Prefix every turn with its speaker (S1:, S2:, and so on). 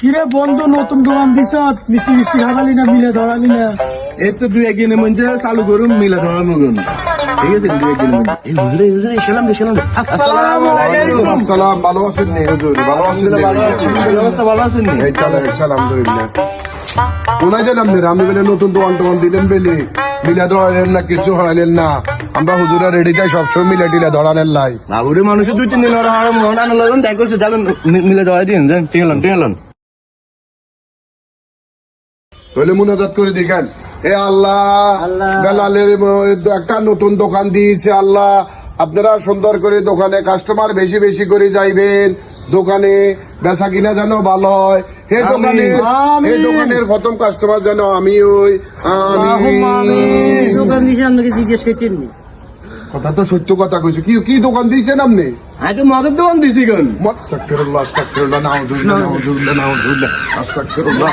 S1: কিরে বন্ধু নতুন দোকান দিছ মিষ্টি মিষ্টি খাবালি না মিলে ধরালি না?
S2: এই তো দুই একদিনের মধ্যে চালু করুন মিলে ধরা মগুন। ঠিক আছে, দুই একদিনের মধ্যে। এই হুজুরে সালাম রে সালাম রে।
S1: আসসালামু আলাইকুম।
S3: আসসালাম, ভালো আছেন নি হুজুর? ভালো আছেন নি?
S2: ভালো আছি, অবস্থা ভালো আছেন নি?
S3: এই চলে আলহামদুলিল্লাহ। কোনায় গেলাম নি? আমি বলে নতুন দোকান টোকান দিলেন বেলি মিলা ধরালেন না, কিছু হরাইলেন না। আমরা হুজুরের রেডি চাই সবসময় মিলে টিলে ধরালেন লাই।
S2: বাবুরে মানুষের দুই তিন দিন ওরা হারাম আনা লাগুন তাই করছে, জানেন মিলে ধরা দিন, জান টিঙালান।
S3: তাহলে মুনাজাত করে দেখেন, হে আল্লাহ, বেলালের একটা নতুন দোকান দিয়েছে আল্লাহ, আপনারা সুন্দর করে দোকানে কাস্টমার বেশি বেশি করে যাইবেন, দোকানে বেচা কিনা যেন ভালো হয়। হে দোকানে এই দোকানের প্রথম কাস্টমার যেন আমি ওই
S1: দোকান দিছে আপনাকে জিজ্ঞেস করছেন নি?
S3: কথা তো সত্য কথা কইছো। কি কি দোকান দিয়েছেন আপনি?
S2: আমি তো মদের দোকান দিছি কোন
S3: আস্তাগফিরুল্লাহ, আস্তাগফিরুল্লাহ, নাউযুবিল্লাহ, নাউযুবিল্লাহ, নাউযুবিল্লাহ, আস্তাগফিরুল্লাহ।